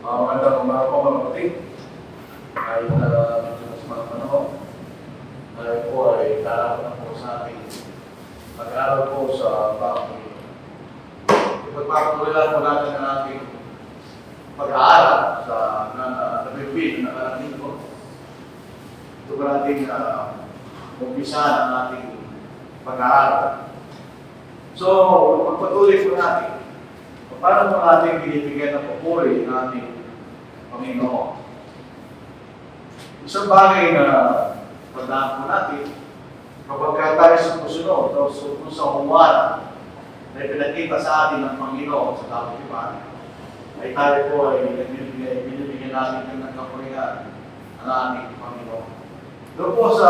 Magandang umaga po mga kapatid. Kahit medyo mas mga panahon, tayo po ay darapat na po sa ating pag-aaral po sa bagong ipagpapatuloy lang po natin ang ating pag-aaral sa nabibig na nakarating po. Ito po natin umpisa ang ating pag-aaral. So, pagpatuloy po natin, paano mo natin binibigyan ng papuri ng ating Panginoon? Isang bagay na tandaan po natin, kapag tayo sa pusunod, o sa umuwan, na pinakita sa atin ng Panginoon sa kapitipan, ay tayo po ay binibigyan natin ng kapurihan ang ating Panginoon. Doon po sa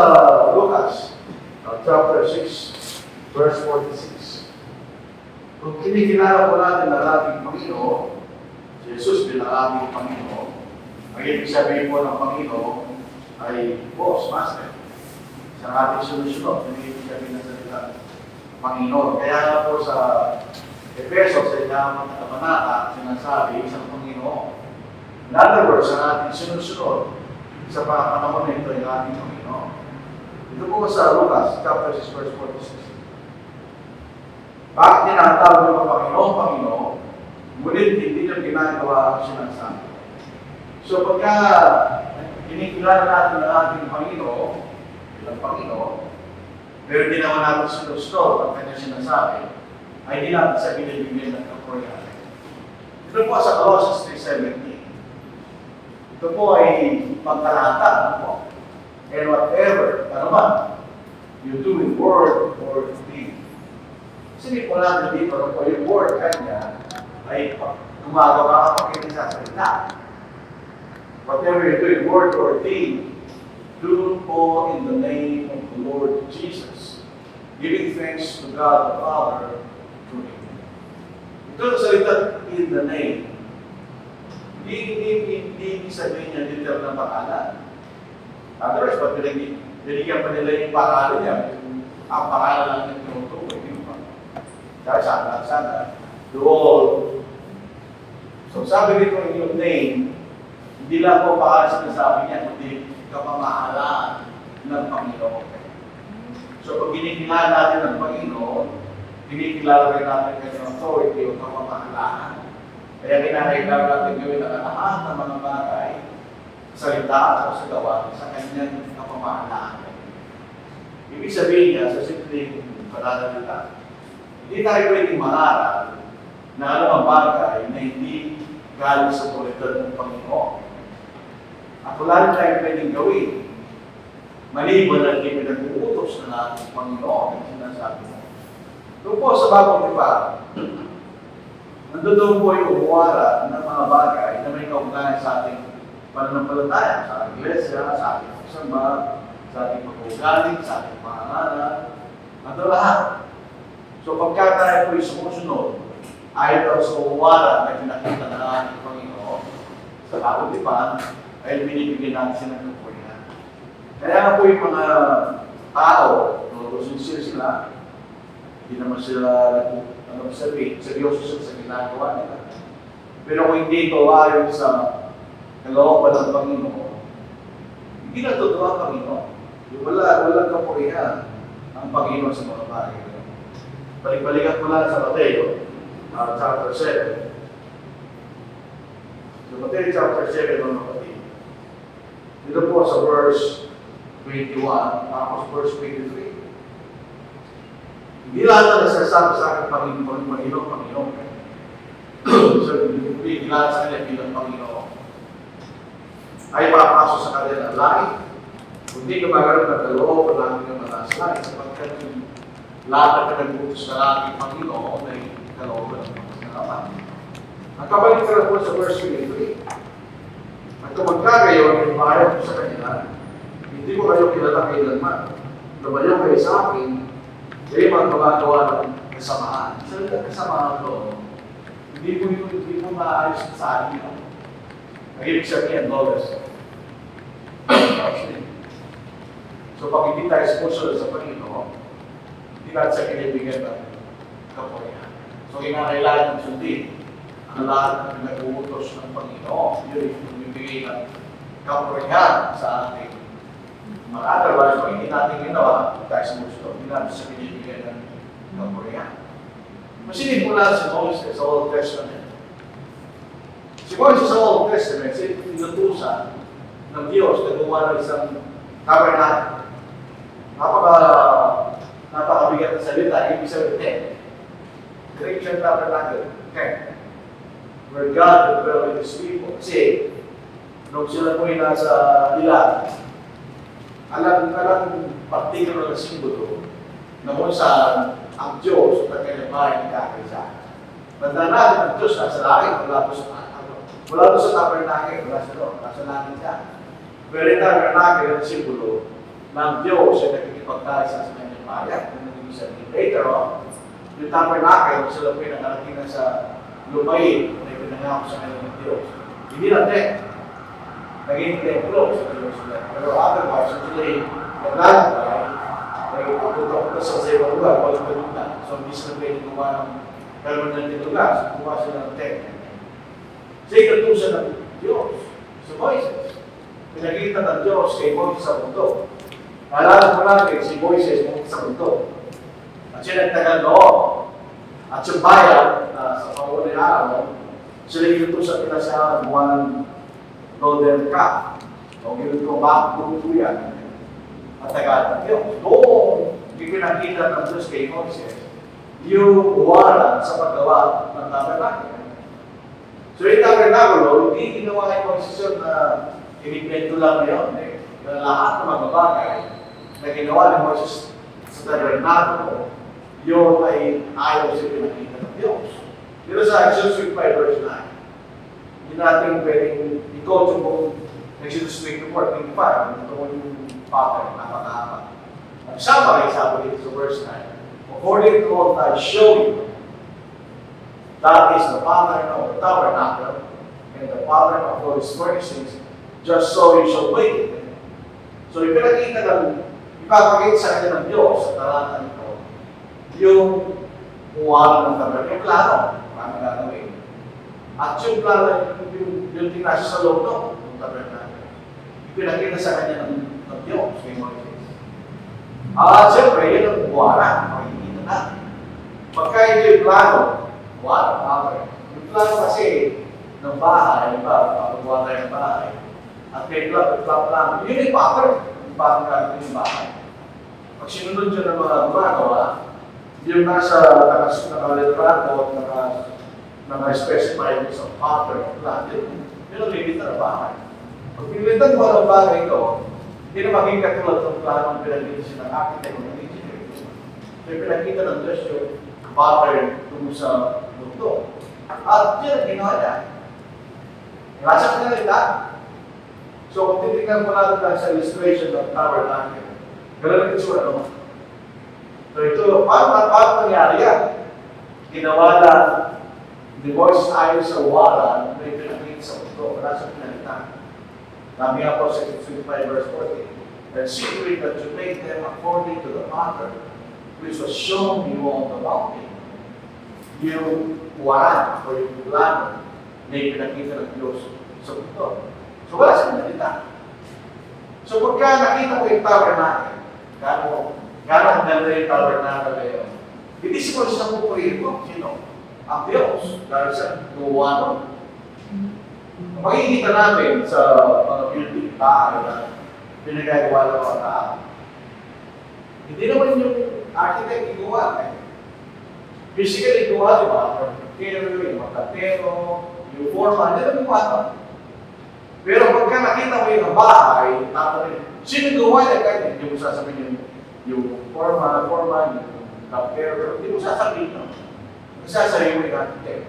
Lucas, chapter 6, verse 46. Kung kinikilala po natin ang ating Panginoon, si Jesus bilang ating Panginoon, ang ibig sabihin po ng Panginoon ay boss, master. Sa ating sinusunod, ang ibig sabihin ng salita Panginoon. Kaya nga po sa Efeso, sa ilamang kabanata, sinasabi isang Panginoon. In other words, ang ating sinusunod, sa panahon na ito ay ating Panginoon. Ito po sa Lucas, chapter 6, verse 46. Bakit tinatawag ng Panginoon, Panginoon? Ngunit hindi niya ginagawa ang sinasabi. So pagka kinikilala natin ang ating Panginoon, bilang Panginoon, pero hindi naman natin sinusunod ang kanyang sinasabi, ay hindi natin sa binibigyan ng kapurihan. Ito po sa Colossians 3:17. Ito po ay pagkalahatan po. And whatever, ano man, you do in word or deed. Sige po natin dito na po yung word kanya ay gumagawa ka pag salita. Whatever you do in word or deed, do po in the name of the Lord Jesus, giving thanks to God the Father through Him. Ito sa salita, in the name. Hindi sabihin niya detail na pangalan. Otherwise, pag binigyan pa nila yung pangalan niya, ang pangalan lang yung tinutukoy. Dahil sana, do all. So sabi dito in your name, hindi lang po pakala sinasabi niya, kundi kapamahalaan ng Panginoon. So pag kinikilala natin ng Panginoon, kinikilala rin natin kanyang authority o kapamahalaan. Kaya kinakailangan natin gawin ang lahat ng mga bagay, salita o sa gawa sa kanyang kapamahalaan. Ibig sabihin niya, sa simpleng pananalita, hindi tayo pwedeng mangaral na anumang bagay na hindi galing sa komunidad ng Panginoon. At wala rin tayo pwedeng gawin. Maliban ang ipinag-uutos na natin Panginoon ang sinasabi mo. Doon po sa bagong tipa, nandun po yung umuwara ng mga bagay na may kaugnayan sa ating pananampalataya, sa ating iglesia, sa ating pagsamba, sa ating pag-uugali, sa ating pangalan, at lahat. So pagka tayo po'y sumusunod, ay daw sa uwara na pinakita na ating Panginoon sa kautipan, ay binibigyan natin ng kapurihan. Kaya nga po yung mga tao, sincere sila, hindi naman sila seryoso sila sa ginagawa nila. Pero kung hindi ito ayon sa kalooban ng Panginoon, hindi natutuwa ang Panginoon. Walang kapurihan ang Panginoon sa mga bagay. Balik-balikan ko lang sa Mateo, chapter 7. So, Mateo chapter 7, mga kapatid. Dito po sa verse 21, tapos verse 23. Hindi lahat na nasasabi sa akin, Panginoon. So, hindi lahat sa kanya bilang Panginoon. Ay papasok sa kanya ng langit. Kundi gumagano'n ng kaloob, wala kang malas langit, sapagkat lahat na pinag-utos na ating Panginoon ay kalooban ng Panginoon. Ang kabalik ka na po sa verse 23. At kung magkagayon, ay mahayag ko sa kanila, hindi ko kayo kilala kailanman. Lumayo kayo sa akin, kayo magmagawa ng kasamaan. Sa kasamaan to, hindi mo maayos sa akin. Ang ibig sabihin, lawless. So pag hindi tayo sponsor sa Panginoon, hindi natin sa kinibigyan ng kapurihan. So, kinakailangan ng sundin ang lahat ng pinag-uutos ng Panginoon. Yun yung bumibigay ng kapurihan sa ating mga otherwise, kung hindi natin ginawa, tayo sa gusto, hindi natin sa binibigay ng kapurihan. Masilin mula si Moses sa Old Testament. Si Moses sa Old Testament, sinutusan ng Diyos na gumawa ng isang tabernacle. Napakabigat na salita, ibig sabihin, Christian tabernacle. Okay. Where God will dwell with His people. Kasi, nung sila po yung nasa ilan, alam particular na simbolo na kung saan ang Diyos at kanyang bahay nagkakaisa. Tandaan natin ang Diyos nasa langit, wala doon sa tabernacle, wala sa doon, nasa langit siya. Pero yung tabernacle ang simbolo ng Diyos ay nakikipagkaisa sa kanyang bayan. Kung naging sabihin later on, yung tabernacle, sila po yung nakarating sa lupain na ipinangako sa kanyang Diyos. Hindi natin. Naging templo sa Jerusalem. Pero otherwise, usually, naglalakay, nagpupunta sa ibang lugar, walang kalungan. So, hindi sila pwede gumawa ng permanent lugar. Gumawa sila ng templo. Sa ikatusan ng Diyos, sa Moises. Pinakita ng Diyos kay Moises sa mundo. Naalala mo natin, si Moises pumunta sa mundo. At siya nagtagal noon. At yung bayan, sa pangunan araw, sila inutusan nila sa gumawa ng golden calf. O ginagawa ba, tulutuyan. At tagal ng Diyos. Doon, ipinakita ng Diyos kay Moises yung waran sa paggawa ng tabernacle. So yung tabernacle, hindi ginawa kay Moises yun na inipento lang na yun. Na lahat ng mga bagay na ginawa ni Moises sa tabernacle, yun ay ayaw siya pinakita ng Diyos. Dito sa Exodus 5 verse 9, hindi natin pwedeng i-coach yung kung Exodus 24, 25, ito yung pattern, napakahaba. Ang summary, sabi dito sa verse 9, according to what I show you, that is the pattern of the tabernacle and the pattern of all its furnishings, just so you shall make it. So, ipapakita sa kanya ng Diyos sa talata nito, yung muwalan ng tabernacle, yung plano, paano gagawin. At yung plano, yung tinasya sa loob ng tabernacle, ipinakita sa kanya ng Diyos, kay Moises. At siyempre, yun ang muwalan, makikita natin. Pagka ito yung plano, muwalan, okay. Yung plano kasi ng bahay, pagkuha tayo ng bahay, at may plano, yun yung pattern, yung pattern gagawin yung bahay. Pag sinunod yun ng mga gumagawa, yung nasa nakalitrato at naka-specify sa pattern of plan, yun ang limit na bahay. Pag pinilitan mo ang bahay ito, hindi na maging katulad ng plano ng pinag-iisip ng architect o ng engineer. So, pinakita ng Diyos yung pattern tungo sa mundo. At yun ang ginawa niya. Nasa pinalita. So, kung titignan mo natin sa illustration ng tabernacle, ganun ang itsura naman. So ito, paano nangyari yan? Ginawa lang ni Moises ayon sa waran na ipinakita sa mundo. Wala sa pinalitan. Sabi nga po sa 25 verse 14, and see to it that you make them according to the pattern which was shown you on the mountain. Yung waran o yung plano na ipinakita ng Diyos sa mundo. So wala sa pinalitan. So pagka nakita mo yung tabernacle, gano'ng ganda yung tabernacle na yun. Hindi si Moises ang pupurihin mo. Sino? Ang Diyos. Dahil sa gumawa nun. Makikita natin sa mga building bahay na pinagagawa ng mga tao. Hindi naman yung architect iguwa. Physically iguwa, di ba? Yung mga katero, yung forma, hindi naman iguwa nun. Pero pagka nakita mo yung bahay, tatanungin, sino gumawa niya ganyan? Hindi mo sasabihin yung forma, yung kapero, hindi mo sasabihin no? Sasabihin mo yung architect.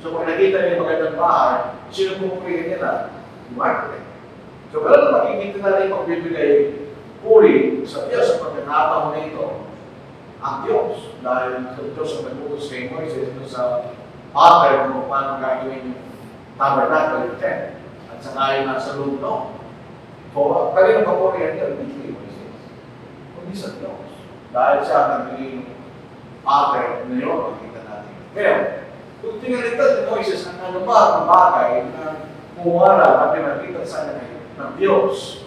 So pag nakita niya yung magandang bahay, sino pupurihin nila? Yung architect. So kailan makikita na rin magbibigay puri sa Diyos sa pagkakataon na ito, ang Diyos. Dahil sa Diyos ang nagputos kay Moises sa pattern kung paano gagawin yung tabernacle, yung tent. At saka yung nasa loob no. So, kanina papurihan niya, hindi kay Moises. Kundi sa Diyos. Dahil siya nagbigay ng pattern na yun, makikita natin. Kaya, Kung tinalitan ni Moises ang ano ba ang bagay na kumuwala at pinakita sa kanya ng Diyos,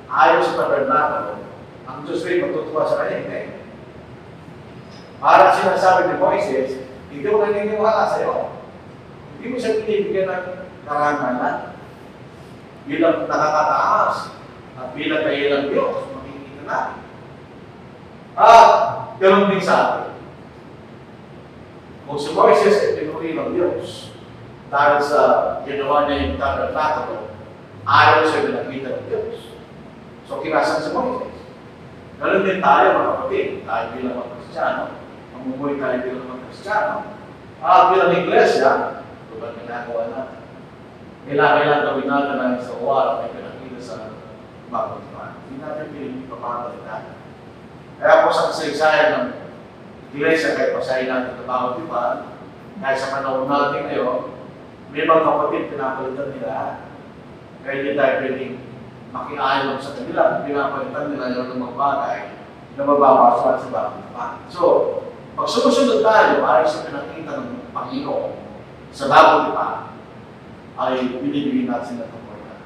ayos sa tabernakulo, ang Diyos rin matutuwa sa kanya, hindi. Parang sinasabi ni Moises, hindi ko naniniwala sa iyo. Hindi mo siya pinibigyan ng karangalan. Bilang nakakataas at bilang kahilang Diyos, makikita na. Ganun din sa atin. Kung si Moises ay pinuri ng Diyos, dahil sa ginawa niya yung tabernakulo, ayaw siya pinakita ng Diyos. So, kinasan si Moises. Ganun din tayo, mga kapatid, tayo bilang mga Kristiyano, mamumuhay tayo bilang mga Kristiyano, bilang iglesia, ito ba ginagawa natin? Kailangan gawin natin ang isang oras na pinakita sa bagong Diba? Hindi natin piling papapalitan. Kaya po sa kasaysayan ng iglesia, kahit pasahin natin ng bagong Diba, kahit sa panahon natin ngayon, may mga kapatid pinapalitan nila. Kaya hindi tayo piling makiayon sa kanila, pinapalitan nila yung mga bagay na mababaswan sa bagong Diba. So, pag sumusunod tayo, ay sa pinakita ng Panginoon sa bagong Diba, ay binibigyan natin ng kapulitan.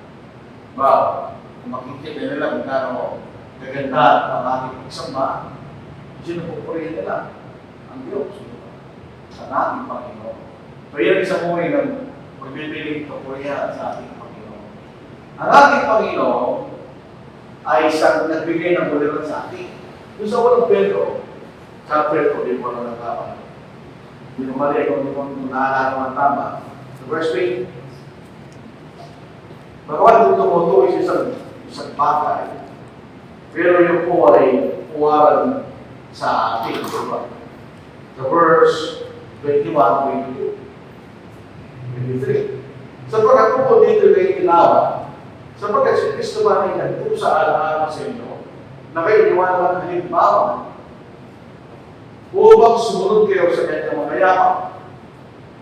Wow! Kung makikita nila kung gano'n gaganda ang ating pagsamba, sinupupurihin nila ang Diyos sa ating Panginoon. So yan isang way ng magbibiling kapulihan sa ating Panginoon. Ang ating Panginoon ay isang nagbigay ng buliran sa atin. Doon sa walang Pedro, chapter 2, din mo na nagkapan. Hindi mo mali kung naalala mo ang tama. The verse 8, bagawan tumutukoy sa isang bagay, pero yung po ay puwaran sa ating diba? The verse 21, 22, 23. Sapagkat po dito kayo ilawan, sapagkat si Kristo man ay nagtusa sa alaala sa inyo, na kayo iniwanan ng halimbawa, upang sumunod kayo sa kanyang mga yaman.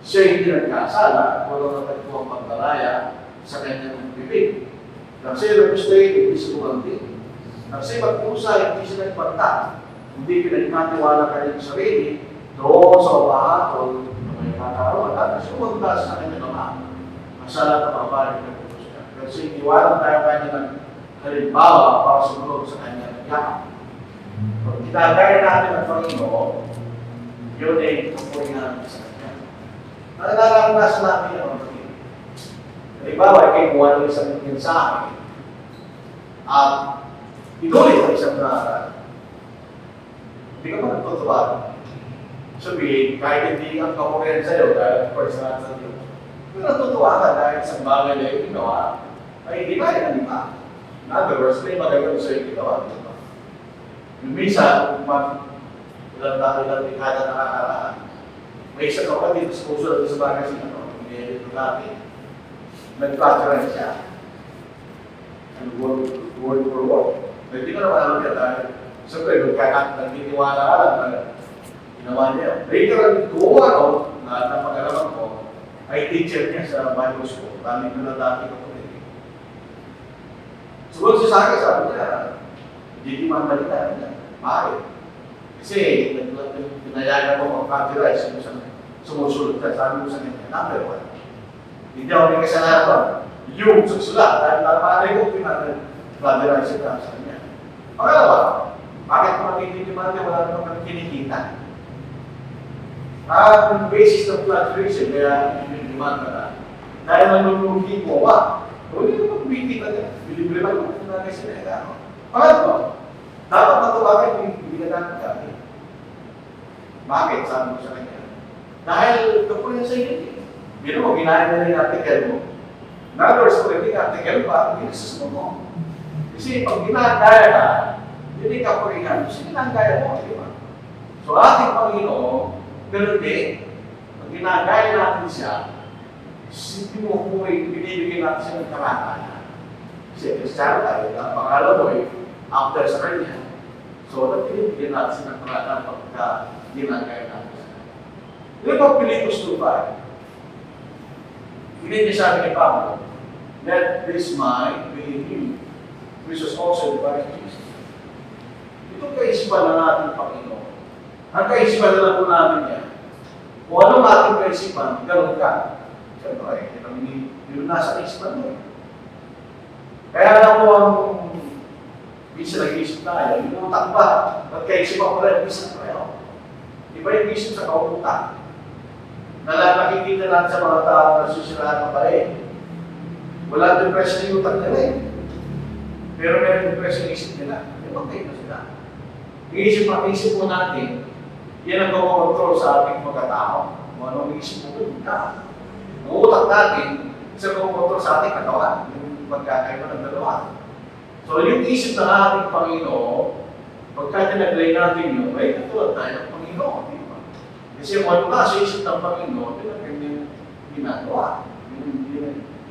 Siya hindi nagkasala, walang natagpuang pagdalaya sa kanyang bibig. Kasi nagpustay, hindi sumulang din. Kasi magpusa, hindi sila nagpanta. Hindi pinagkatiwala kanyang sarili doon sa umahatol na may kakaroon. At sumunod sa kanyang ama. Masala at mabalik na putos niya. Kasi iniwanan tayo kanya ng halimbawa para sumunod sa kanyang yaman. Pag itagay natin ang Panginoon, yun ay kapulihan sa kanya. Ang nararanasan natin yung mga halimbawa, kayo kuha ng isang mensahe at inulit ang isang naral. Hindi ka ba natutuwa? Sabihin, kahit hindi ang kapulihan sa'yo dahil personal sa Diyos, pero natutuwa ka dahil isang bagay na yung ginawa ay hindi ba yan, di ba? In other words, may magagawin sa'yo ginawa, di ba? Yung minsan, ilang dekada nakakaraan, may isang kapatid sa puso natin sa bagay siya, hindi ito natin. Nag-flatteran siya. And word for word. Hindi ko naman alam niya dahil siyempre, nagtitiwala ka lang na ginawa niya. Later on, kung ano, na napag-araman ko, ay teacher niya sa Bible School. Dami ko na dati ko ito. Siguro siya sa akin, sabi niya, hindi man malita niya. Bakit? Kasi, pinayagan ko mag-copyright sa sumusunod ka. Sabi ko sa kanya, number 1. Hindi ako may kasalanan. Yung susulat, dahil napakalay ko, pinag-copyright siya sa kanya. Pangalawa, bakit kung magiging-dimante, wala naman kami kinikita? Ang basis ng fluctuation, kaya hindi-dimante na. Dahil nanulugi mo, hindi naman kumikita niya. Bilibre ba yung natin sila? Pangatlo, dapat matuwagan yung bibigyan natin kami. Bakit? Sabi mo sa kanya. Dahil ito po yung sa inyo. Bino mo, ginahin na yung article mo. In other words, kung hindi article pa, binasus mo. Kasi pag ginagaya ka, hindi ka purihan. Kasi ginagaya mo, di ba? So ating Panginoon, ganun din, pag ginagaya natin siya, hindi mo kung binibigyan natin siya ng karata. Kasi Kristiyano tayo, pangalaw mo after sa kanya. So, binibigyan natin siya ng karata pagka ginagaya natin siya. Di ba Pilipos 2:5? Hindi niya sabi ni Pablo, let this mind be in you, which was also in Christ Jesus. Ito kaisipan na natin, Panginoon. Ang kaisipan na po natin yan. Kung anong ating kaisipan, gano'n ka. Siyempre, yun nasa kaisipan mo. Kaya lang po ang minsan nag-iisip tayo, yung utak ba? Ba't kaisipan ko rin, minsan pareho. Iba yung isip sa kautak. Nakikita natin sa mga tao na susirahan ng pareho. Wala depression yung utak nila eh. Pero meron depression yung isip nila. Ibang kayo na sila. Yung isip po natin, yan ang kumontrol sa ating pagkatao. Kung anong isip mo doon ka. Ang utak natin, isa kumontrol sa ating katawan. Yung pagkakaiba ng dalawa. So yung isip ng ating Panginoon, pagka tinaglay natin yun, may katulad tayo ng Panginoon. Diba? Kasi kung ano ka sa isip ng Panginoon, yun ang kanyang ginagawa.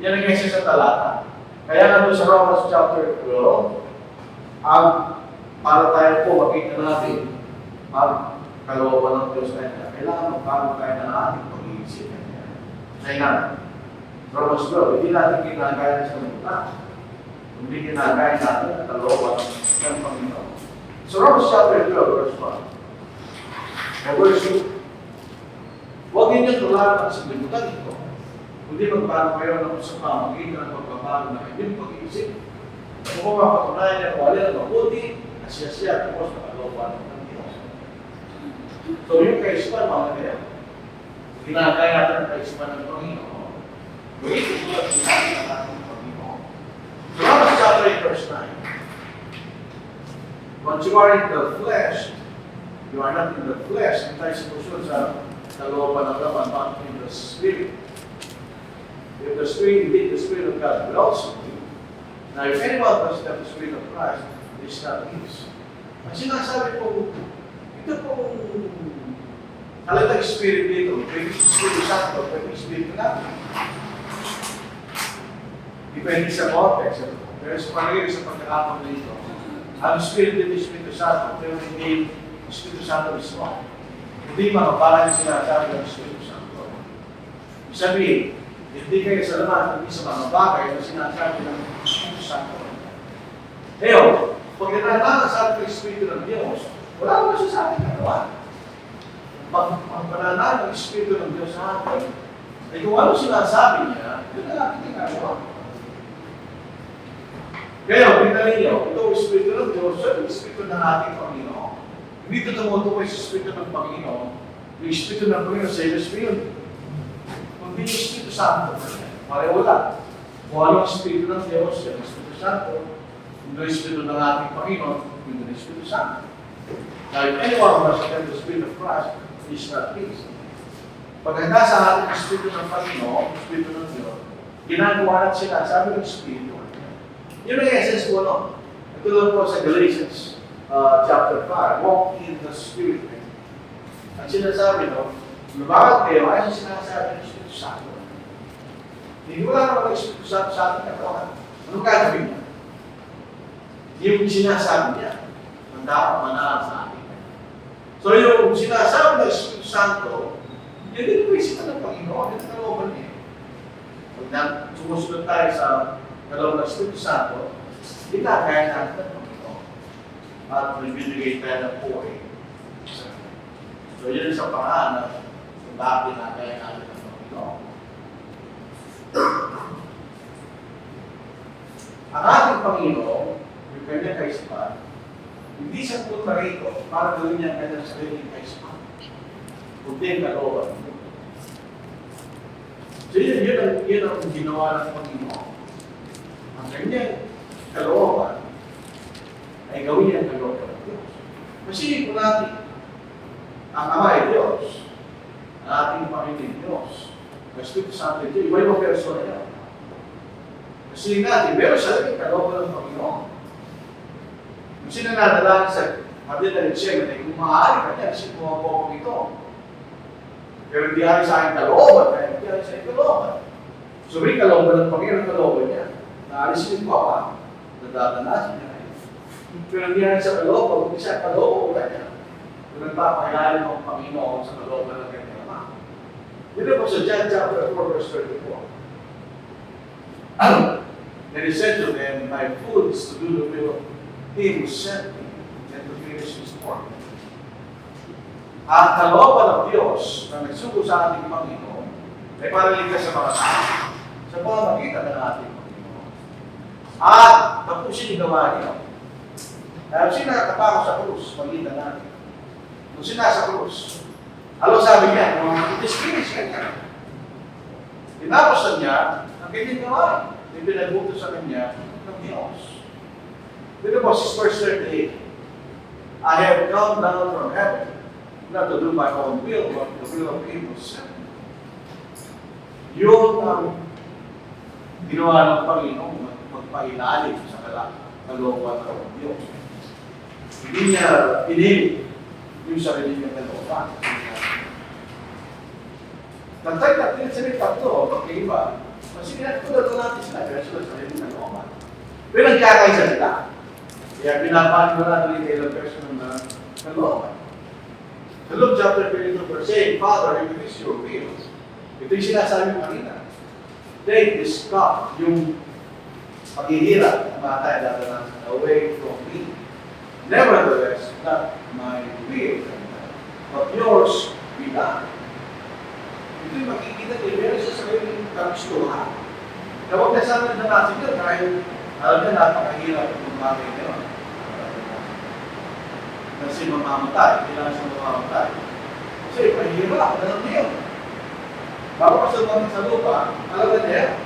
Yan ang isa sa talata. Kaya nga doon sa Romans chapter 12, para tayo po makita natin ang kalooban ng Diyos na kailangan magbago tayo ng ating pag-iisip. Kaya nga, Romans 12, hindi natin ginagaya sa mga hindi ginagaya natin ang kalooban ng Panginoon. So Romans chapter 12, verse 1. Verse 2. Huwag ninyong tularan sa libutan ito. Kundi magbago kayo ng sa pamagitan ng pagbabago ng inyong pag-iisip. Kung mapatunayan niya kung alin ang mabuti, asya-asya tapos na kalooban ng Diyos. So yung kaisipan, mga kaya, ginagaya natin ang kaisipan ng Panginoon. Ito po ang sinabi ng ating Panginoon. So Romans chapter 8, verse 9. Once you are in the flesh, you are not in the flesh. Ang tayo sinusunod sa kalooban ng laman, but in the Spirit. If the Spirit, indeed the Spirit of God dwells in you. Now, if anyone does have the Spirit of Christ, it is not his. Ang sinasabi po, ito pong talagang Spirit dito, pwede sa Spirit Santo, pwede sa Spirit natin. Depende sa context. Pero sa pangyayari sa pagkakataon dito, ang Spirit dito, Espiritu Santo, pero hindi Espiritu Santo mismo. Hindi makaparang sinasabi ng Espiritu Santo. Sabihin, hindi kayo sa laman, hindi sa mga bagay na sinasabi ng Espiritu Santo. Ngayon, pag nananasabi ng Espiritu ng Diyos, wala naman siya sa ating katawan. Ang pananalig ng Espiritu ng Diyos sa atin, ay kung ano sinasabi niya, yun na natin ginagawa. Ngayon, tingnan ninyo, ito ang Espiritu ng Diyos, yung Espiritu ng ating Panginoon. Hindi ito tumutukoy sa Espiritu ng Panginoon, yung Espiritu ng Panginoon sa iyo, Espiritu. Kundi yung Espiritu Santo, pareho lang. Kung ano ang Espiritu ng Diyos, yung Espiritu Santo, yung Espiritu ng ating Panginoon, yung Espiritu Santo. Now, if anyone must have the Spirit of Christ, is not his. Pag handa sa ating Espiritu ng Panginoon, Espiritu ng Diyos, ginagawa natin sila, sabi ng Espiritu. Yun ang essence po, no? Ito lang po sa Galatians chapter 5, walk in the Spirit. Ang sinasabi, no? Lumagat kayo, ay sinasabi ng Espiritu Santo. Hindi wala naman ang Espiritu Santo sa ating katawan. Anong gagawin niya? Yung sinasabi niya, ang dapat manalang sa atin. So yung sinasabi ng Espiritu Santo, yun din po isipan ng Panginoon, yun ang kalooban niya. Pag sumusunod tayo sa kalooban ng Espiritu Santo, ginagaya natin ng Panginoon. At nagbibigay tayo ng buhay. So yun sa paraan na kung bakit ginagaya natin ng Panginoon. Ang ating Panginoon, yung kanyang kaisipan, hindi siya punta rito para gawin niya ang kanyang sariling kaisipan. Kundi ang kalooban. So yun ang ginawa ng Panginoon. Ang kanyang kalooban ay gawin niya ang kalooban ng Diyos. Kasi kung natin, ang Ama ay Diyos, ang ating Panginoon Diyos, ang Espiritu Santo ito, iba-ibang persona yan. Kasi natin, meron siya rin kalooban ng Panginoon. Kung sinanadala sa Hadid na Gethsemane, kung maaari ka niya, kasi kumuha po ako ito. Pero hindi ari sa aking kalooban, kaya hindi ari sa aking kalooban. So may kalooban ng Panginoon, kalooban niya. Naalisin ko ako, nadadanasin niya. Pero hindi ari sa kalooban, kung isa kalooban niya. Kung nagpapakilala ng Panginoon sa kalooban ng kanyang Ama. Dito po sa John chapter 4, verse 34. And he said to them, my food is to do the will of Him who sent me and to finish His work. Ang kalooban ng Diyos na nagsugo sa ating Panginoon ay para ligtas sa mga tao sa pamamagitan ng ating Panginoon. At tapusin yung gawa niya. Dahil siya nakatapako sa krus, pagitan natin. Kung siya nasa krus, alam sabi niya, it is finished kanya. Tinapos na niya ang kanyang gawain. Ipinagbuto sa kanya ng Diyos. Dito po, verse 38. I have come down from heaven, not to do my own will, but the will of him who sent me. Yun ang ginawa ng Panginoon magpailalim sa kalooban ng Diyos. Hindi niya pinili yung sarili niyang kalooban. Nagtay natin sa mga tatlo, magkaiba. Kasi pinagpunta natin sila, kaya sila sarili ng kalooban. Pero nagkakaisa sila. Kaya pinapaniwala natin kay ilang person ng kalooban. Sa Luke chapter 22, verse 8, Father, if it is your will, ito yung sinasabi kanina. Take this cup, yung paghihirap ng mga tayo natin away from me. Nevertheless, not my will, but yours be done. Ito yung makikita niyo, meron sa sarili ng kagustuhan. Kaya huwag kasama na natin yun, dahil alam niya napakahirap ng bagay na yun. Kasi mamamatay, kailangan siya mamamatay. Kasi mahirap, alam niya yun. Bago pa sa lupa, alam na niya.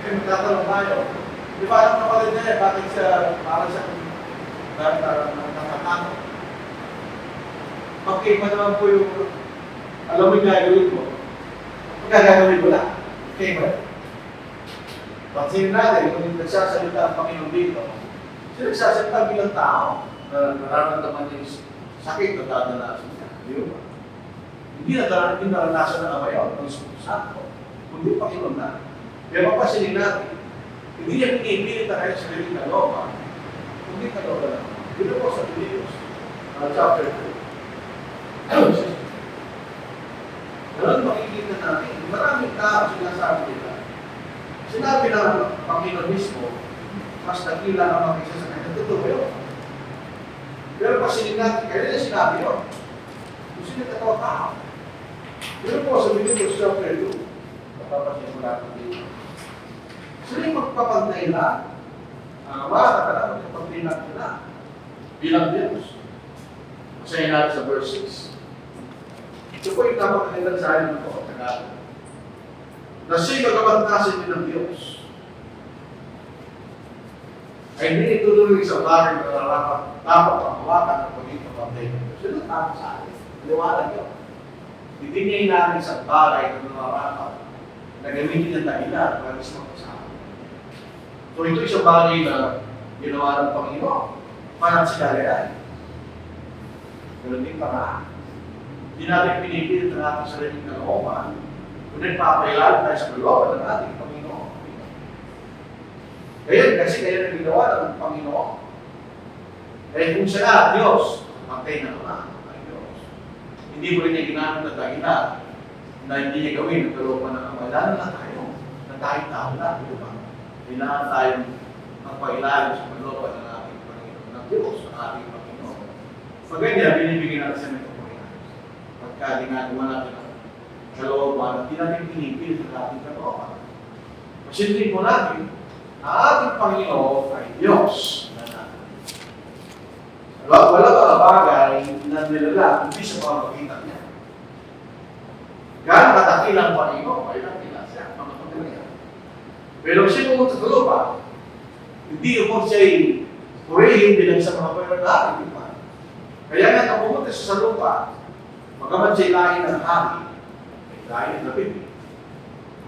Kaya magtatanong tayo. Di ba alam na pala niya, bakit siya, parang siya nakatakot. Okay, pa naman po yung, alam mo yung gagawin mo. Magagagawin mo lang. Okay ba? Pansinin natin, kung nagsasalita ang Panginoon dito, siya nagsasalita bilang tao na nararamdaman niya yung sakit na dadanasan niya. Di ba? Hindi naranasan ng Ama yun, ng Espiritu Santo. Kundi Panginoon na. Kaya mapasinin natin, hindi niya pinipilit na kayo sa sarili na looban. Kundi kalooban na. Dito po sa Pilipos, chapter 2. Ganun makikita natin, maraming tao sinasabi nila. Sinabi ng Panginoon mismo, mas nakila ang mga isa sa kanya. Totoo yun. Pero pasinin natin, kaya nila sinabi yun. Kung sino katawa tao. Pero po sa Pilipos chapter 2, napapasin mo natin dito. Sino yung magpapantay na? Wala ka na, magpapantay na nila. Bilang Diyos. Masahin natin sa verse 6. Ito po yung tamang kanilang sa akin ng Tagalog. Na siya'y magabantasin din ng Diyos. Ay hindi ituloy sa bagay na dapat panghawakan ng pagkikapantay ng Diyos. Ito tamang sa akin. Liwanag yun. Hindi niya inamin sa bagay na nararapat na gamitin ng dahilan para mismo kasama. So ito isang bagay na ginawa ng Panginoon para sigalaan. Pero hindi paraan. Hindi natin pinipilit ang ating sariling kalooban, kundi papailan tayo sa kalooban ng ating Panginoon. Kaya kasi kaya na ginawa ng Panginoon. Kaya kung siya, Diyos, pantay na naman ang Diyos. Hindi mo rin niya ginamit na dahilan na hindi niya gawin ang kalooban ng Ama. Lalo na tayo, na tayong tao lang, di ba? Kailangan tayong magpailan sa kalooban ng ating Panginoon, ng Diyos, ng ating Panginoon. Pag ganyan, binibigyan natin sa mga pagka ginagawa natin ang kalooban at di natin pinipilit ang ating kalooban. Masintin po natin, ang ating Panginoon ay Diyos na natin. Wala mga bagay na nilalang hindi sa pamamagitan niya. Gano'ng katakilang Panginoon ay nakila siya, mga pagkakaya. Pero siya pumunta sa lupa, hindi mo siya'y purihin bilang sa mga pera natin, di ba? Kaya nga kung pumunta siya sa lupa, magaman siya ilahin ng hari, ilahin ng David.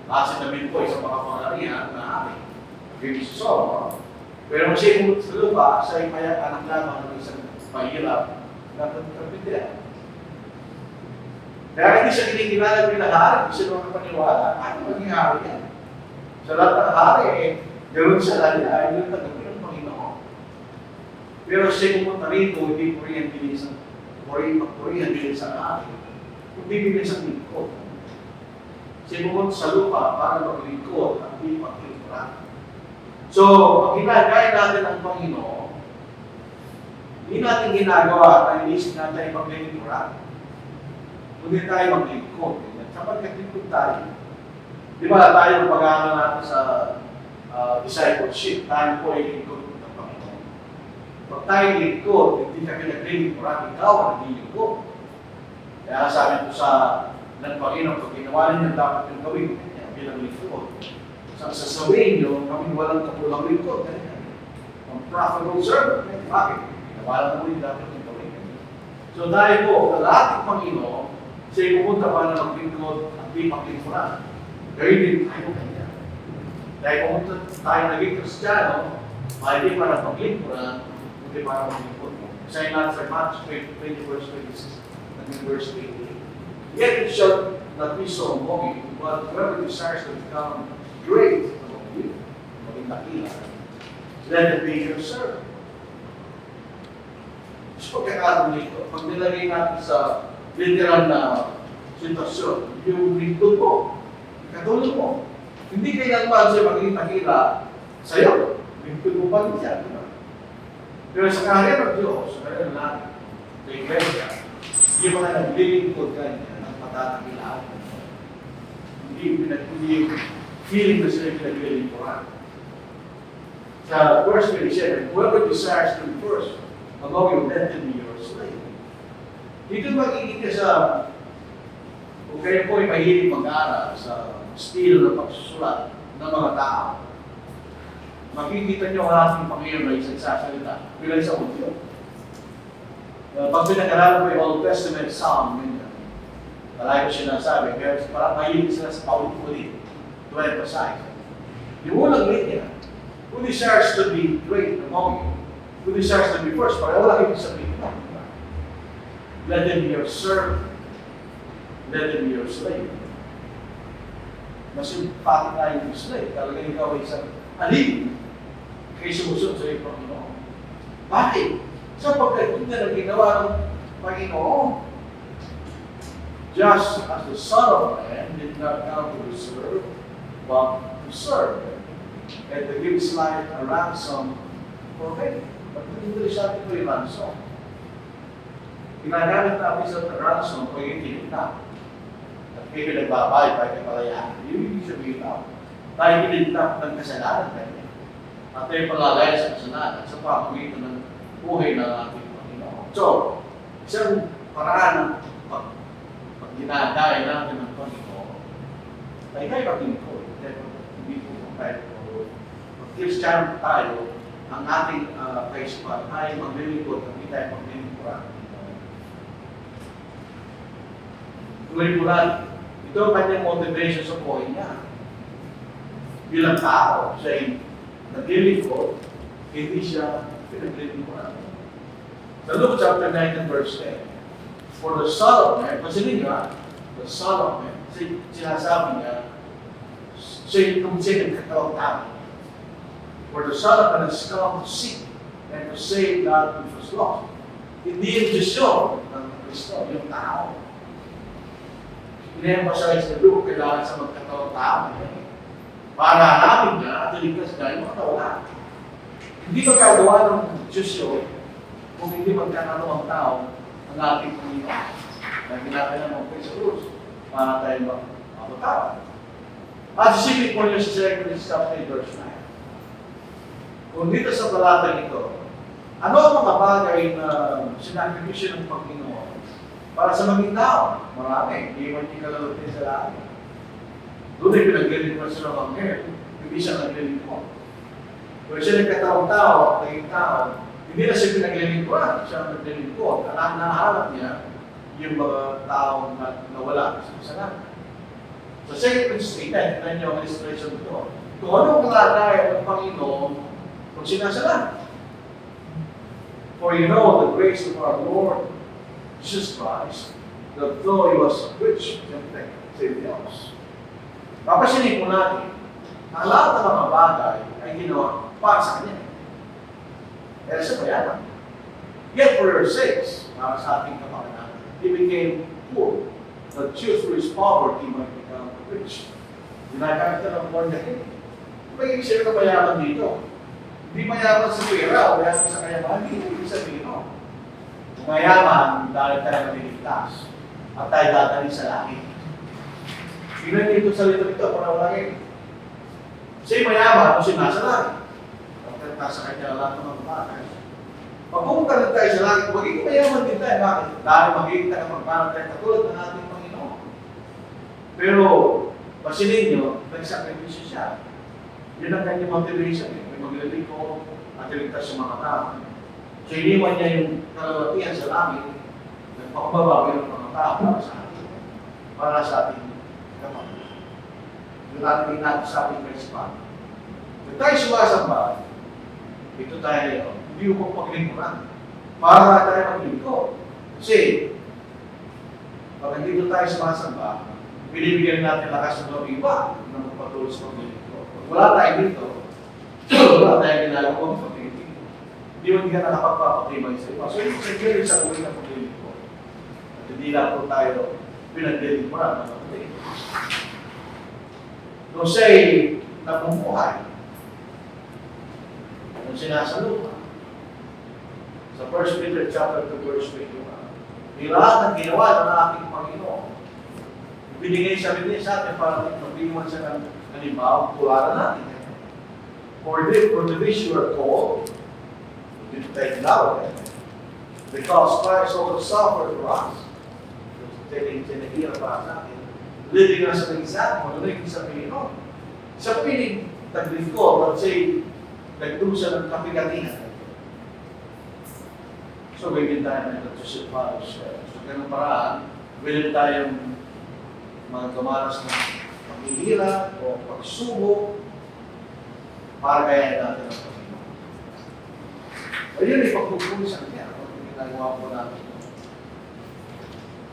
Lahat si David po isang mga pangyarihan na hari. David si Solomon. Pero kung siya pumunta sa lupa, siya ay kaya anak lamang ng isang mahirap na kapitya. Kaya hindi siya kinikilala bilang hari, hindi siya naman paniwala. Ano maging hari yan? Sa lahat ng hari, ganoon siya lali ay yung tagapin ng Panginoon. Pero siya pumunta rito, hindi po rin bilisan. Purihan din sa hari, kung bibigyan sa lingkod. Siya pumunta sa lupa para maglingkod at hindi maglingkod. So, pag ginagaya natin ang Panginoon, hindi natin ginagawa at inisip natin ay maglingkod. kundi tayo maglingkod. Kapag kaglingkod tayo, di ba tayo pag-aaral natin sa discipleship, tayo po ay lingkod ng Panginoon. Pag tayo lingkod, hindi kami naglilingkod, ikaw ang naglilingkod. Kaya sabi ko sa ng Panginoon, pag ginawa ninyo dapat yung gawin niya bilang lingkod. Sa sasabihin nyo, kami walang kapulang lingkod. Ang profitable servant. Bakit? Ginawa lang mo yung dapat yung gawin niya. So dahil po, kalahating Panginoon, siya'y pumunta pa na maglingkod at di maglingkuran. Gawin din tayo kanya. Dahil pumunta tayo naging Kristiyano, hindi para maglingkuran, hindi para maglingkod mo. Kasi natin sa Matthew 20 verse 26 and verse 18. Yet it shall not be so among you, but whoever desires to become great among you, maging dakila, let it be your servant. So pagkakaroon nito, pag nilagay natin sa literal na sitwasyon, yung lingkod mo, katulad mo, hindi kailanman siya magiging dakila sa'yo. Lingkod mo pa rin siya. Pero sa kahit ng Diyos, sa kahit natin, sa iglesia, yung mga naglilingkod ka niya, matatakilaan. Hindi feeling na sila pinaglilingkuran. Sa verse 27, whoever desires to be first, among you, let him be your slave. Dito makikita sa, kung kayo po ay mahilig mag-aaral sa estilo ng pagsusulat ng mga tao, makikita nyo ang ating Panginoon na isang sasalita bilang sa audio. Pag pinag-aralan ko yung Old Testament Psalm, palagi ko sinasabi, pero parang mahilig sila sa paulit-ulit to emphasize. Yung unang linya, who desires to be great among you, who desires to be first, pareho lang ibig sabihin mo. Let them be your servant, let them be your slave. Mas emphatic na yung slave, talagang ikaw ay isang alin kay sumusunod sa iyong Panginoon. Bakit? Sapagkat hindi na ginawa ng Panginoon. Just as the Son of Man did not come to serve, but to serve, and to give his life a ransom for many. But interesante po yung ransom. Ginagamit natin sa ransom o yung tinitap. At kayo nagbabayad para kapalayaan. Yung ibig sabihin na, tayo tinitap ng kasalanan kanya. At tayo palalaya sa kasalanan sa pamamagitan ng buhay ng ating Panginoon. So, isang paraan ng pag dinadaya natin ng Panginoon, ay tayo maglingkod. Hindi po tayo mag-Christian tayo, ang ating kaisipan ay maglilingkod, hindi tayo maglilingkuran. Lingkuran, ito ang kanyang motivation sa buhay niya. Bilang tao, siya ay naglilingkod, hindi siya pinaglilingkuran. Sa Luke chapter 19 verse 10, for the Son of Man, pansinin niyo the Son of Man, sinasabi niya, kung siya nagkatawang tao. For the Son of Man has come to seek and to save that which was lost. Hindi yung Diyos ng Kristo, yung tao. Ine-emphasize na Luke, kailangan sa magkatawang tao. Para hanapin niya at iligtas niya yung makatawala. Hindi magkagawa ng Diyos yun kung hindi magkakaroon ng tao ang ating Panginoon na ginagawa ng Panginoon sa krus para tayo mapatawa. At sisipin po niyo sa 2 Corinthians chapter 8 verse 9. Kung dito sa talatang ito, ano ang mga bagay na sinakripisyo ng Panginoon para sa maging tao? Marami, hindi man yung kalalatin sa langit. Doon ay pinaglilingkuran sa ng Panginoon, hindi siya naglilingkuran. Kung siya nagkataong tao, naging tao, hindi na siya pinaglilingkuran, siya naglilingkuran. Ang nahanap niya, yung mga taong nawala sa kasalanan. Sa 2 Corinthians 8, tignan niyo ang illustration ito. Kung anong kalagayan ng Panginoon kung sinasalanan. For you know the grace of our Lord Jesus Christ, that though He was rich, siyempre, sa Diyos. Papasinin po natin, ang lahat ng mga bagay ay ginawa para sa Kanya. Kaya siya mayaman. Yet for your sakes, para sa ating kapakanan, He became poor, that choose for His poverty might become rich. Ginagamit ka ng born again. May ibig sabihin na mayaman dito. Hindi mayaman sa pera o mayaman sa kayamanan, hindi ibig sabihin no. Mayaman dahil tayo naliligtas. at tayo dadalhin sa langit. Tingnan niyo ito sa litro ito, panalangin. Siya'y mayaman o siya nasa langit. Bakit nasa kanya lahat ng mga bagay. Pag pumunta rin tayo sa langit, magiging mayaman din tayo. Bakit? Dahil magiging tagapagpanan tayo katulad ng ating Panginoon. Pero, pasilin nyo, nagsakripisyo siya. Yun ang kanyang motivation. May maglilingkod at iligtas sa mga tao. So, iniwan niya yung kalawatian sa langit, nagpakababawi ng mga tao para sa atin. Para sa ating kapatid. Yung ating natin sa ating principal. Kung tayo sumasamba, ito tayo ngayon, hindi upang paglingkuran. Para tayo maglingkod. Kasi, pag hindi tayo sumasamba, binibigyan natin lakas ng mga iba na magpatuloy sa paglingkod. Pag wala tayo dito, wala tayo ginagawa ng paglingkod. Hindi mo ka nakapagpapatibay sa iba. So, yung secure sa uwi ng paglingkod. At hindi lang po tayo pinaglilingkuran ng paglingkod. Kung siya'y namumuhay, kung sinasaluhan, sa 1 Peter chapter 2, verse 21, yung lahat ng ginawa ng ating Panginoon, binigay sa rin sa atin para magbiwan siya ng halimbawa, tularan natin. For this you are called, dito tayo tinawag, because Christ also suffered for us, tinahira para sa atin, living as an example, naging sa Panginoon. Sa piling, taglingkod, let's say, nagdusa ng kapigatihan. So, bigyan tayo ng nagtusit para siya. So, ganun paraan, bigyan tayong mga gamaras ng paghihira o pagsubok para gayahin natin ang Panginoon. Ayun ay pagpupuli sa Kanya. Ang ginagawa po natin.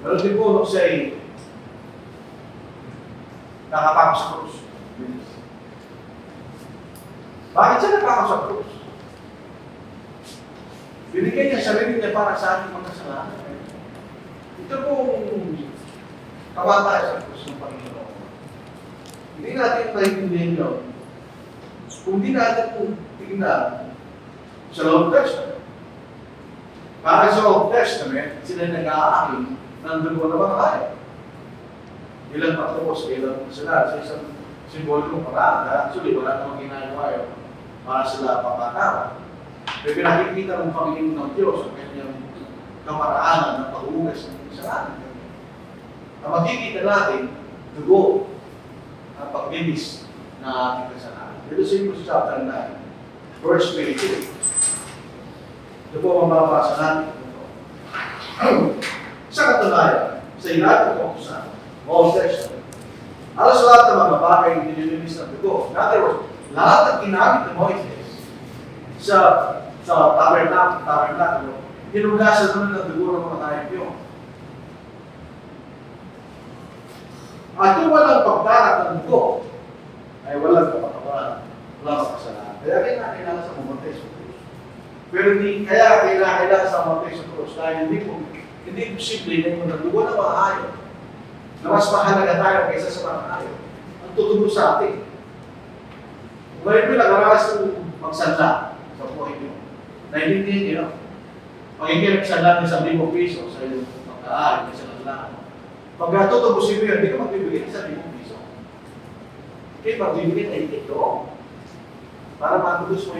Pero din po, nung siya ay nakapako sa krus. Bakit siya nakapako sa krus? Binigay niya sarili niya para sa ating mga kasalanan. Ito pong kamatay sa krus ng Panginoon. Hindi natin naiintindihan yun. Kung di natin kung tingnan sa Old Testament. Para sa Old Testament, sila nag-aaking ng dugo ng mga hayop. Ilang patapos, ilang sila sa isang simbolikong paraan. Actually, wala namang ginagawa yun para sila papatawa. Pero pinakikita ng Panginoon ng Diyos ang kanyang kaparaanan ng pag-uugas ng kasalanan. Na makikita natin, dugo ang paglinis na ating kasalanan. Dito sa Hebrews chapter 9, verse 22. Ito po mababasa natin. Sa katunayan, sa ilalim ng kautusan, Old Testament, alas lahat ng mga bagay yung nililinis ng dugo. In other words, lahat ng ginamit ng Moises sa tabernakulo, hinugasan naman ng dugo ng mga hayop yun. At kung walang pagdarat ng dugo, ay walang kapatawaran, walang kasalanan. Kaya kailangan sa mamatay sa krus. Pero kaya kailangan sa mamatay sa krus dahil hindi posible na yung dugo ng mga hayop na mas mahalaga tayo kaysa sa mga hayop ang tutubo sa atin. Ngayon pinag-aralas ng magsanda sa buhay nyo. Naiintindihan nyo, magiging nagsanda ng 1,000 piso sa iyong pagkaari, sa naglaan. Pag tutubusin mo yun, hindi ka magbibigay ng 1,000 piso. Kaya magbibigay na ito para matubos mo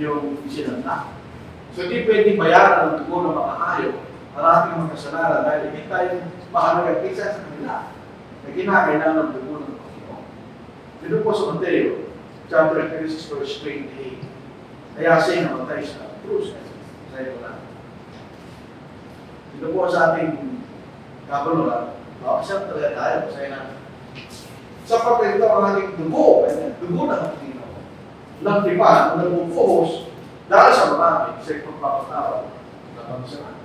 yung isinanda. So hindi pwedeng bayaran ng dugo ng mga hayop ang ating mga kasalanan dahil hindi tayo mahalaga kaysa sa kanila na kinakailangan ng dugo ng Panginoon. Dito po sa Mateo, chapter 36, verse 28. Kaya siya namatay sa krus. Sa ito lang. Dito po sa ating kapuluran, makasap talaga tayo. Masaya natin. Sa pagkakita ang ating dugo, dugo ng Panginoon. Lantipan, nagpupuhos dahil sa marami sa ipagpapatawa ng pagsalan.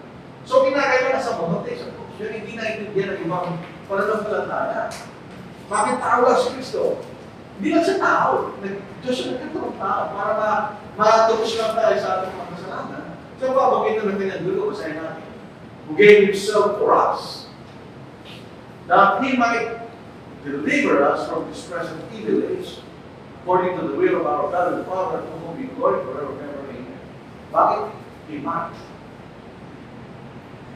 So, kinakailangan sa mamatay sa krus. Yun hindi naiintindihan ng ibang pananampalataya. Bakit tao lang si Kristo? Hindi lang sa tao. Diyos yung nagkatawang tao para matubos lang tayo sa ating mga kasalanan. So, papagitan ng kanyang dugo, masaya natin. Who gave Himself for us, that He might deliver us from this present evil age, according to the will of our God and Father, to whom be glory forever and ever. Amen. Bakit? He might.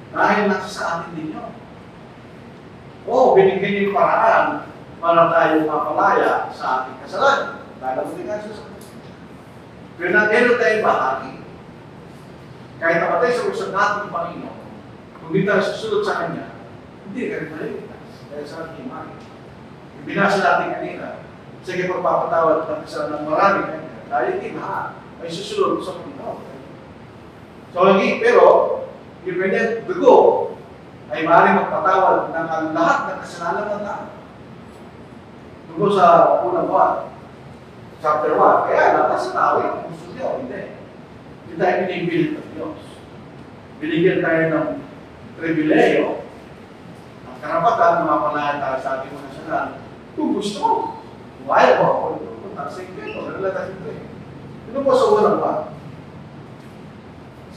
Dahil nasa sa atin din yun. binigyan niya yung paraan para tayo mapalaya sa ating kasalanan. Dahil ang mga sa pero meron tayong bahagi. Kahit namatay sa usap natin ng Panginoon, kung di tayo susunod sa Kanya, hindi ka rin maliligtas. Dahil sa ating iman. Binasa natin kanina, sige pagpapatawad ng kasalanan ng marami Kanya, dahil hindi lahat ay susunod sa Panginoon. So, pero, yung kanyang dugo ay maaaring magpatawad ng ang lahat ng kasalanan ng tao. Dugo sa unang 1, chapter 1. Kaya lahat sa tao yung gusto niya, hindi. Hindi tayo pinipilit ng Diyos. Binigyan tayo ng pribileyo, ang karapatan na mapalayan tayo sa ating mga kasalanan. Kung gusto mo, kung ayaw mo ako, punta sa ito, nalalatas ito eh. Ito po sa unang 1.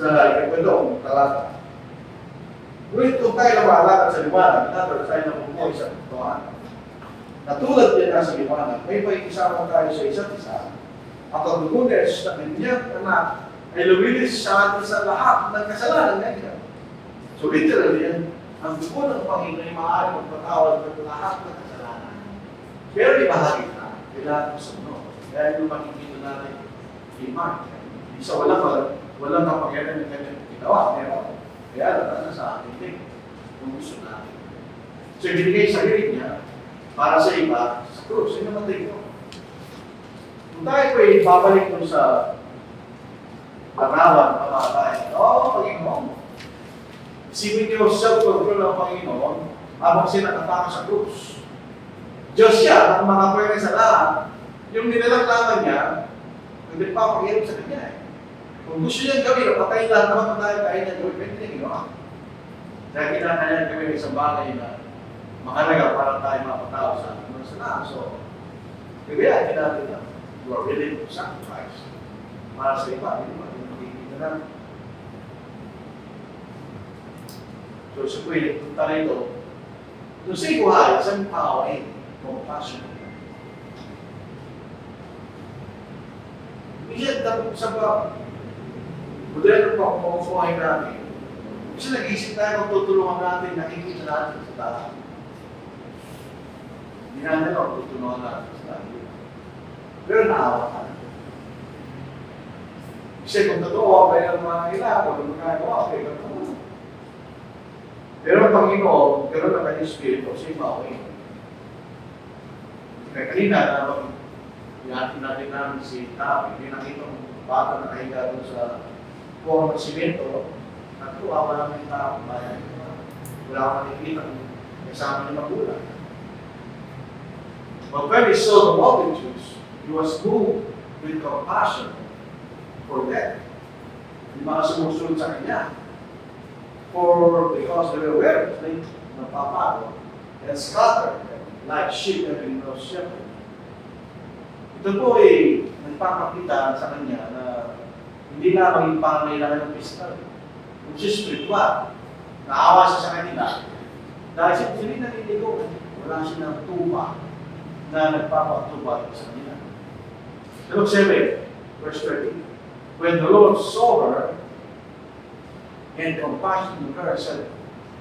Sa ikapitong talata. Ngunit kung tayo na maalala sa liwanag, natin tayo na bumuhay sa katotohanan. Natulad niya na sa liwanag, may paikisama tayo sa isa't isa. At ang dugo ni Jesus na kanyang anak ay lumilis sa atin sa lahat ng kasalanan niya. So literally, ang dugo ng Panginoon ay maaaring magpatawad ng lahat ng kasalanan. Pero ibahagi na, kailangan sa mundo. Kaya yung makikita natin, iman. Isa walang kapangyarihan ng kanyang ginawa. Meron. Kaya natala sa atin din. Kung gusto natin. So, binigay sa sarili niya para sa iba, sa krus. Ay namatay ko. Kung tayo po ay babalik mo sa panawan, pamatay. Panginoon. Isipin niyo self-control ng Panginoon habang siya nakatama sa krus. Diyos siya, ang mga pwede sa lahat. Yung nilalaglaman niya, hindi pa pakihirap sa kanya eh. Kung gusto niya gawin, patayin lahat naman kung tayo kaya niya gawin, pwede niya ginawa. Dahil kinakaya gawin isang bagay na makalaga para tayo mapatawag sa ating mga salamat. So, kaya natin na, you are willing to sacrifice para sa iba, hindi ba? Hindi makikita natin. So, sa pwede, punta na ito. To say buhay, isang kaaway, compassion. Minsan, tapos sa ba, modelo pa kung makukuhain natin. Kasi nag-iisip tayo kung tutulungan natin, nakikita natin sa tao. Hindi natin ako tutulungan natin sa tao. Pero naawa ka na. Kasi kung totoo, kaya ang mga kailangan, kung magkagawa, okay, gano'n. Pero ang Panginoon, gano'n ang kanyang Espiritu, kasi mauwi. Kaya kanina, natin namin si Tabi, hindi nakita ng bata na kahiga doon sa buong ng simento, natuwa namin yung tao, bayan, wala akong nakikita kasama ng magulang. But when he saw the multitudes, he was moved with compassion for them. Yung mga sumusunod sa kanya. Because they were aware, they napapalo and scattered like sheep having no shepherd. Ito po ay nagpapakita sa kanya na hindi na maging pangangailangan ng physical, which is spiritual. Naawa siya sa kanila. Dahil sila naniligo, wala silang tupa na nagpapatuba sa kanila. Luke 7, verse 30. When the Lord saw her, and compassion to her, said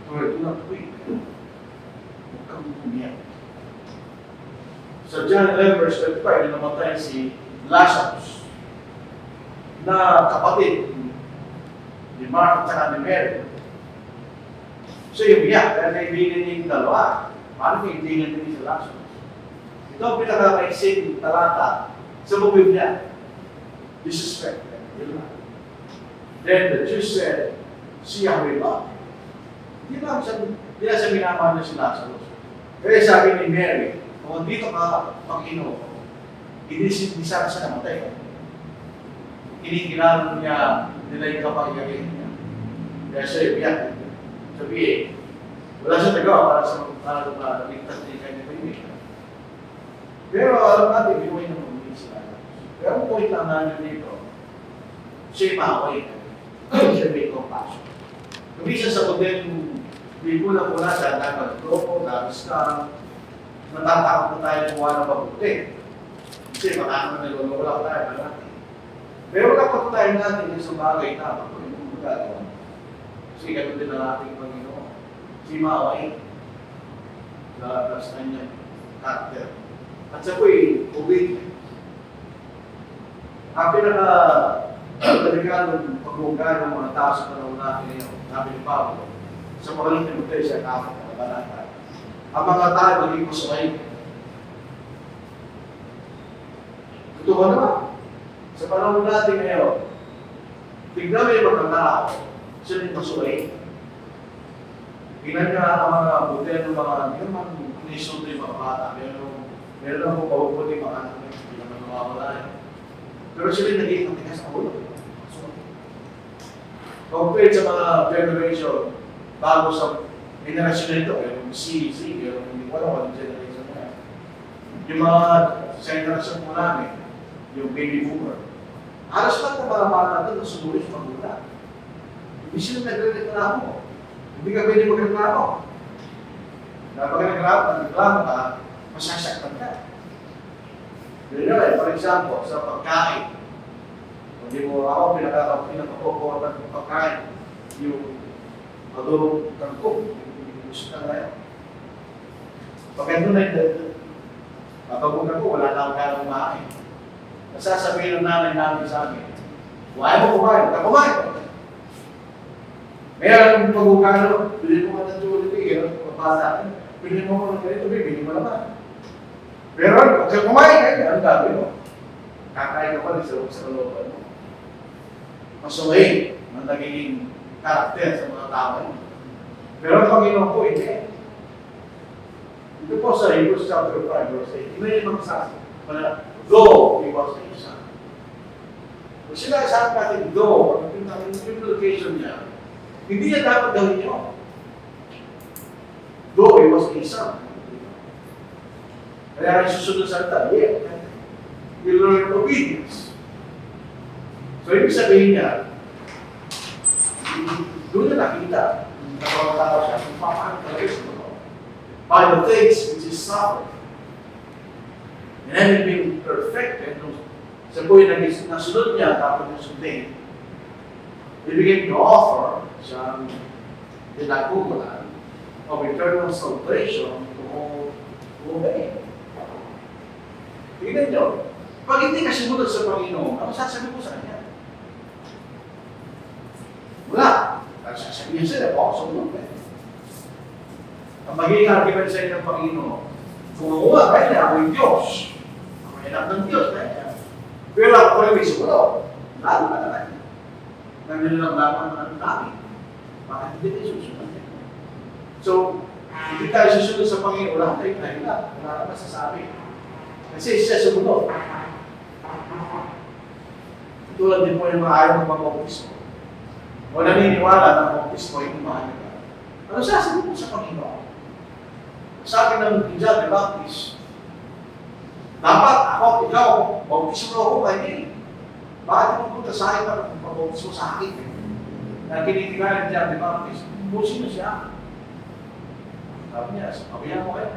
to her, do not weep. Huwag kang umiyak. So John 11 verse 25, namatay si Lazarus na kapatid ni Martha at saka ni Mary. So yung biyak, dahil kaibigan niya yung dalawa. Paano kaibigan niya si Lazarus? Ito ang pinaka-maising talata sa buong niya. Disrespect. Then the Jews said, see how we love. Hindi na siya minamahal na si Lazarus. Kaya sabi ni Mary, kung dito ka, Panginoon, hindi sana siya namatay. Kinikilalan niya nila yung kapangyarihan niya. Kaya siya ibiyak. Sabihin, wala siya nagawa para maligtas din kanya kaibigan. Pero alam natin, hindi mo yung namumili sila. Pero ang point lang namin dito, siya maaway ka. Siya may compassion. Kung isa sa model, hindi ko na muna siya dapat grupo, dapat ka, natatakot na tayo kuha ng mabuti. Kasi baka naman nilulula tayo na natin. Pero kapag tayo natin yung sa bagay na, ako yung magagawa. Kasi ganun din na natin Panginoon. Si Maway. lalabas na niya character. At sa po'y obedient. Ang pinaka-delikadong pag-uunggan ng mga tao sa panahon natin ngayon, sabi ni Pablo, sa mga Timoteo siya kapag na kabanata, ang mga tao maging masukay. Totoo naman. Sa panahon natin ngayon, tignan mo yung mga tao, sila yung masukay. Tingnan ka ang mga buti ng mga, hindi naman kunisunod yung mga bata, meron lang po pahuputi mga anak nila, hindi naman nawawala eh. Pero sila yung naging ang tigas ang ulo. Compared sa mga generation, bago sa generation nito, yung C, yung hindi ko alam, generation na yan. Yung mga sa generation mo namin, yung baby boomer, halos lang ng mga bata natin na sumulit sa magulang. Hindi sila nagre-reklamo. Hindi ka pwede magreklamo. Kapag nagreklamo ka, masasaktan ka. For example, sa pagkain, hindi mo ako pinakakukuha ng pagkain, yung adobong tangkong, hindi gusto na ngayon. Pag ito na yung pagkakuha ko, wala na akong kaya kumain. Nasasabihin ng nanay namin sa amin, huwag mo kumain, kumain ka. Meron pag-ukano, bilhin mo ka ng Jollibee, pabata, bilhin mo ka ng ganito, bilhin mo naman. Pero kung kumain ka, ang gabi mo. Kakain ka pa rin sa kalooban mo. Masumayin ang nagiging karakter sa mga tao. Pero ang Panginoon po, hindi. Ito po sa Hebrews chapter 5, verse 8, hindi yung magsasabi. Though he was a son. Kung sila sabi natin, though, ang implication niya, hindi niya dapat gawin niyo. Though he was a son. Kaya ang susunod sa salita, you learn obedience. So, ibig sabihin niya, doon na nakita, nakawatawa siya, kung paano talaga siya ito. By the things which is suffered. And having been perfected, sa buhay na nasunod niya, tapos yung sundin, he began to offer siyang dinagulan of eternal salvation to obey. Tignan nyo, pag hindi ka sumunod sa Panginoon, ano sasabihin mo sa Kanya? Wala. Sasabihin sila, sumunod ka. Ang magiging argument sa inyo ng Panginoon, kung uwa, kaya niya, ako yung Diyos. Ako yung anak ng Diyos, kaya niya. Pero ako rin may sumunod. Lalo ka naman. Nandiyan lang naman namin. Bakit hindi tayo susunod niya? So, hindi tayo susunod sa Panginoon, wala tayong nahilang. Wala ka masasabi. Kasi siya sumunod. Tulad din po yung mga ayaw ng pag-bautismo. O naniniwala na ang bautismo ay mahalaga. Ano sasabihin mo sa Panginoon? Sabi ng John the Baptist, dapat ako, ikaw, bautismo ako kayo. Bakit mo punta sa akin para pag-bautismo sa akin? Na kinitigalan ni John the Baptist, kung sino siya? Sabi niya, sabihan mo kayo.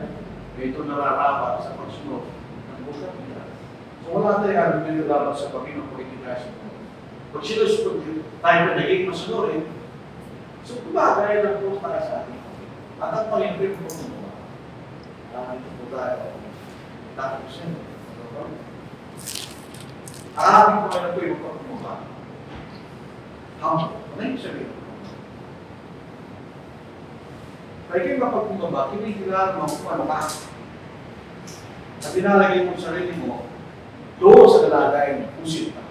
Ito nararapat sa pagsunod. So wala tayo argumento dapat sa Panginoon kung itinasyon mo. Pag sinusunod tayo na naging masunurin, so kumagaya lang po para sa atin. At ang Panginoon po gumawa. Dahil po tayo. Tapos siya. Ang ating Panginoon po yung pagkumawa. Humble. Ano yung sabihin? Kaya kayo mapagkumawa, kinikilaan mo kung ano ka. At pinalagay mo sa sarili mo, doon sa kalagayan mo, pusin ka.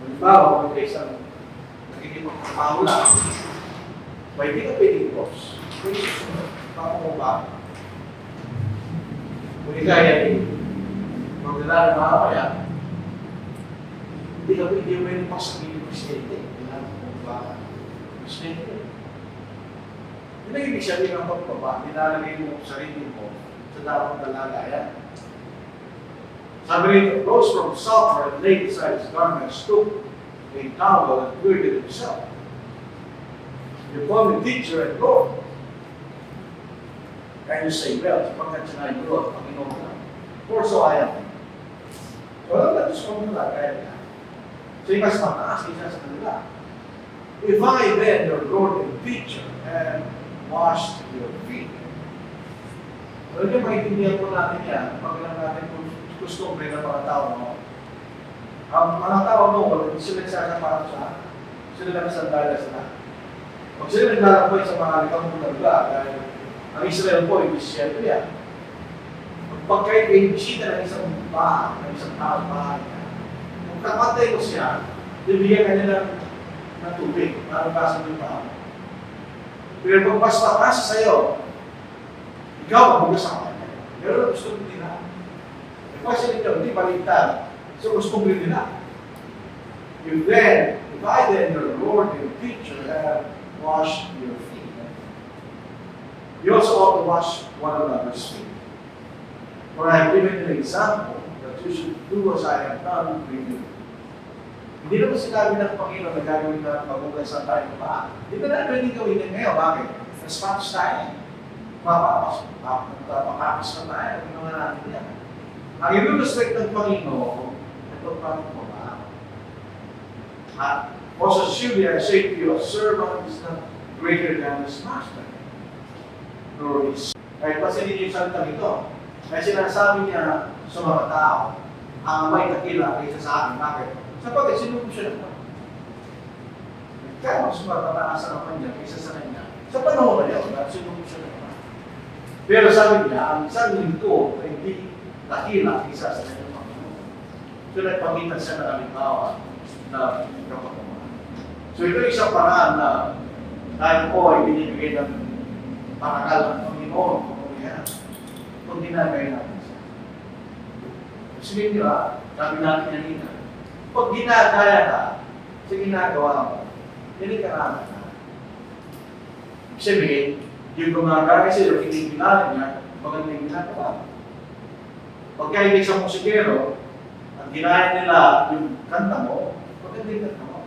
Halimbawa, kung may isang nagiging magpapahula, may hindi ka pwedeng boss. Pwede susunod. Papakumbaba. Kung ikaya magdala ng mamaya, hindi ka pwedeng pasabihin ng presidente. Kailangan kumbaba. Presidente. Hindi na ibig sabihin ng pagbaba, nilalagay mo sa sarili mo sa dapat kalagayan. Sabi rito, rose from supper and laid aside his garments, took a towel and girded himself. You call me teacher and Lord. Can you say, well, sapagkat siya na yung Lord, Panginoon na. For so I am. So, alam na gusto mo nila, kaya niya. So, yung mas mataas isa sa kanila. If I then, your Lord and teacher, and washed your feet, So, yun yung maintindihan po natin yan. Pag lang natin kung gusto ng mga tao, no? Ang mga tao, no, hindi sila nagsasama sa sila nagsandala sila. Pag sila naglalakbay sa mga likang bundagla, dahil ang Israel po, ibisyan yan. Pag kayo bisita ng isang bahay, ng isang tao bahay, kung kapatay ko siya, bibigyan ka nila ng tubig, marabasa ng tao. Pero pag mas mataas sa'yo, ikaw ang bugas sa kanya. Pero gusto mo nila. E kasi nito, hindi baligtad. So gusto mo nila. If I then, the Lord, your teacher, have washed your feet, you also ought to wash one another's feet. For I have given you an example that you should do as I have done with you. Hindi naman sinabi ng Panginoon na gagawin na magugasan tayo pa. Hindi na natin gawin din ngayon. Bakit? Response tayo. Mapapas na tayo. Ginawa natin yan. Ang i-respect ng Panginoon, ito pa rin po ba? Also, surely I say to you, a servant is not greater than his master. Nor is. Kahit pa sinili yung salita nito, ay sinasabi niya sa mga tao, ang may takila kaysa sa akin. Bakit? Sapagkat sinubo siya naman. Kaya mas matataas naman niya kaysa sa kanya. Sa panahon na yun, sinubo siya naman. Pero sabi niya, ang isang lingko ay hindi takila kaysa sa kanyang Panginoon. So nagpamitan siya ng alimbawa na kapatuman. So ito isang paraan na tayo po ay binibigay ng parakal ng Panginoon kung ginagaya natin siya. Sige nila, sabi natin kanina, pag ginagaya ka sa ginagawa mo, hindi ka naman na. Ibig sabihin, yung gumagaya sila, kinikilalan niya, maganda yung ginagawa. Pagka hindi sa musikero, ang ginaya nila yung kanta mo, maganda yung kanta mo.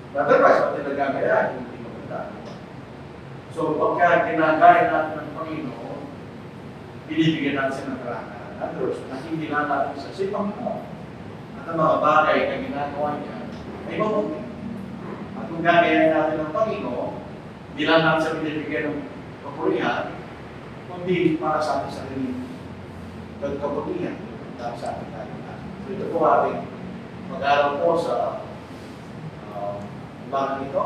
Otherwise, pati nagagaya, hindi maganda. So, pagka ginagaya natin ng Panginoon, binibigyan natin siya ng karangalan. Others, nakikilala natin siya sa Panginoon. At ang mga bagay na ginagawa niya ay mabuti. At kung gagayahin natin ng Panginoon, hindi lang natin siya binibigyan ng kapurihan, kundi para sa ating sarili. Kapurihan, para sa ating kalimutan. So ito po ating mag-aaral po sa ulangan ito.